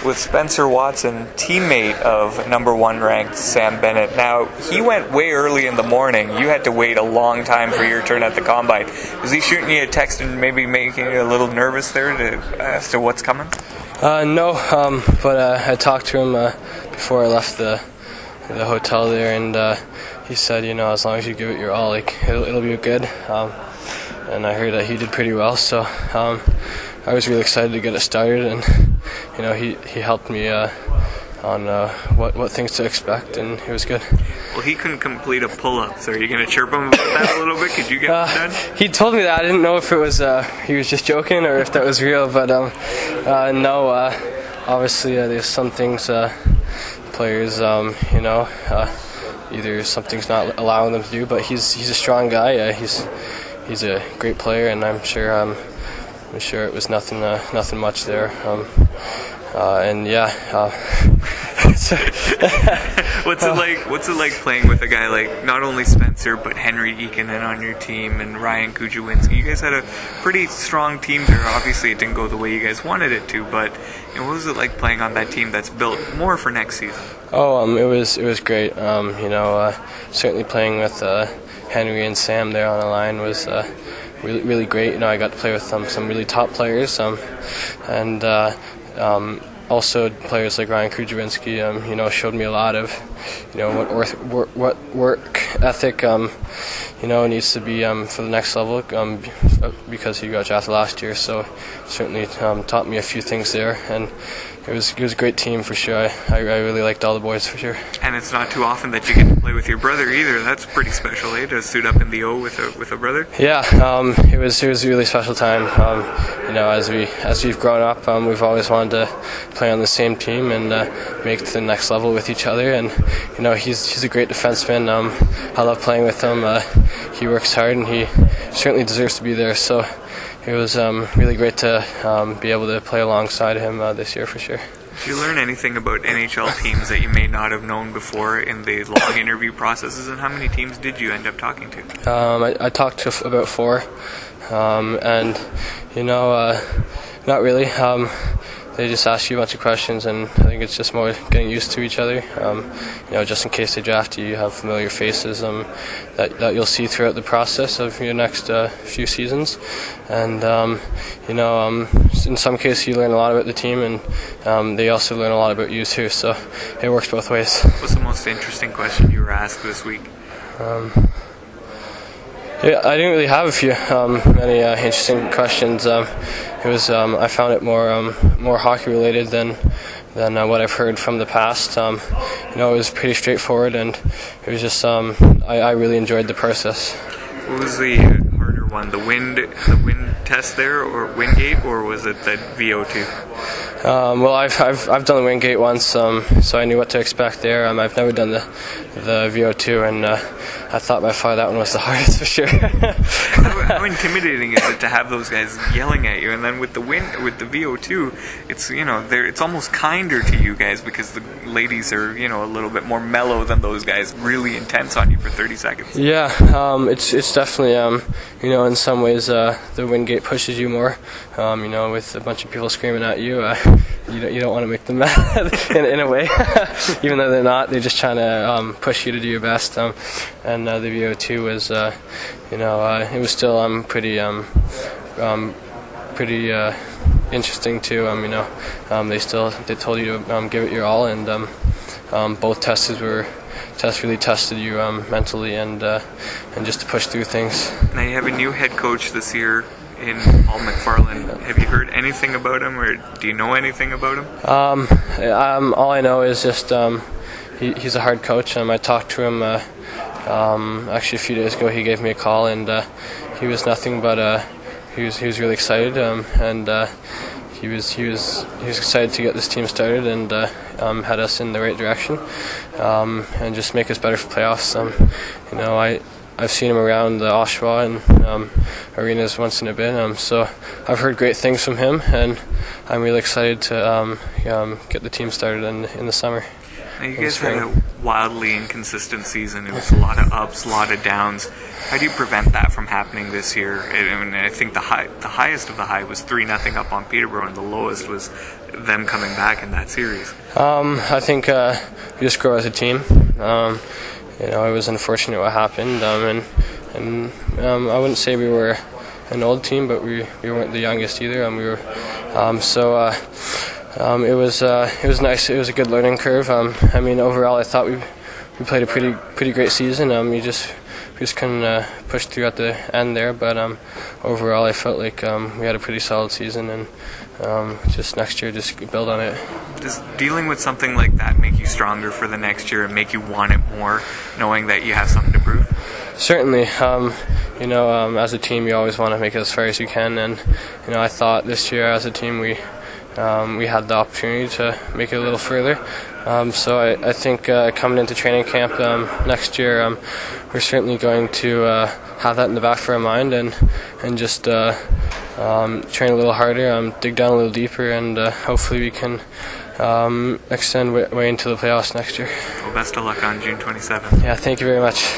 with Spencer Watson, teammate of #1 ranked Sam Bennett. Now, he went way early in the morning. You had to wait a long time for your turn at the combine. Was he shooting you a text and maybe making you a little nervous there as to what's coming? No, but I talked to him before I left the hotel there, and he said, as long as you give it your all, like it'll be good. And I heard that he did pretty well, so I was really excited to get it started, and he helped me on what things to expect, and it was good. Well, he couldn't complete a pull-up, so are you going to chirp him about that a little bit? Could you get one done? He told me that. I didn't know if it was he was just joking or if that was real, but no. Obviously, there's some things players, either something's not allowing them to do, but he's a strong guy. He's a great player, and I'm sure it was nothing much there. And yeah. What's it like playing with a guy like not only Spencer but Henry Eakinen on your team and Ryan Kujawinski? You guys had a pretty strong team there. Obviously, it didn't go the way you guys wanted it to, but what was it like playing on that team that's built more for next season? It was great. Certainly playing with Henry and Sam there on the line was really great. I got to play with some really top players, and also players like Ryan Kujawinski, showed me a lot of, what work ethic, needs to be for the next level, because he got drafted last year. So certainly taught me a few things there, and it was a great team for sure. I really liked all the boys for sure. And it's not too often that you get to play with your brother either. That's pretty special, eh? To suit up in the O with a brother. Yeah, it was a really special time. As we've grown up, we've always wanted to play on the same team and make it to the next level with each other. And he's a great defenseman. I love playing with him. He works hard, and he certainly deserves to be there. So it was really great to be able to play alongside him this year for sure. Did you learn anything about NHL teams that you may not have known before in the long interview processes, and how many teams did you end up talking to? I talked to about 4, and not really. They just ask you a bunch of questions, and I think it's just more getting used to each other. Just in case they draft you, you have familiar faces that you'll see throughout the process of your next few seasons. And in some cases you learn a lot about the team, and they also learn a lot about you too. So it works both ways. What's the most interesting question you were asked this week? Yeah, I didn't really have many interesting questions. It was I found it more hockey related than what I've heard from the past. It was pretty straightforward, and it was just I really enjoyed the process. What was the harder one, the wind test there, or wind gate, or was it the VO2? Well, I've done the wind gate once, so I knew what to expect there. I've never done the VO2, and I thought by far that one was the hardest for sure. How intimidating is it to have those guys yelling at you, and then with the VO2, it's almost kinder to you guys because the ladies are a little bit more mellow than those guys, really intense on you for 30 seconds. Yeah, it's definitely in some ways the wind gate pushes you more. With a bunch of people screaming at you, you don't want to make them mad in a way, even though they're not. They're just trying to push you to do your best. And the VO2 was, it was still pretty interesting too. They told you to give it your all, and both tests really tested you mentally and just to push through things. Now you have a new head coach this year in Paul McFarland. Have you heard anything about him, or do you know anything about him? All I know is just he's a hard coach. I talked to him actually a few days ago. He gave me a call, and he was nothing but he was really excited, and he was excited to get this team started and head us in the right direction, and just make us better for playoffs. I've seen him around the Oshawa and arenas once in a bit, so I've heard great things from him, and I'm really excited to get the team started in the summer. Now you guys had a wildly inconsistent season. It was a lot of ups, a lot of downs. How do you prevent that from happening this year? I think the highest of the high was 3-0 up on Peterborough, and the lowest was them coming back in that series. I think we just grow as a team. It was unfortunate what happened, and I wouldn't say we were an old team, but we weren't the youngest either, and we were it was nice. It was a good learning curve. Overall, I thought we played a pretty great season. We just couldn't push through at the end there, but overall, I felt like we had a pretty solid season, and just next year, just build on it. Does dealing with something like that make you stronger for the next year and make you want it more, knowing that you have something to prove? Certainly. As a team, you always want to make it as far as you can, and I thought this year as a team we had the opportunity to make it a little further. So I think coming into training camp next year, we're certainly going to have that in the back of our mind and just train a little harder, dig down a little deeper, and hopefully we can extend way into the playoffs next year. Well, best of luck on June 27th. Yeah, thank you very much.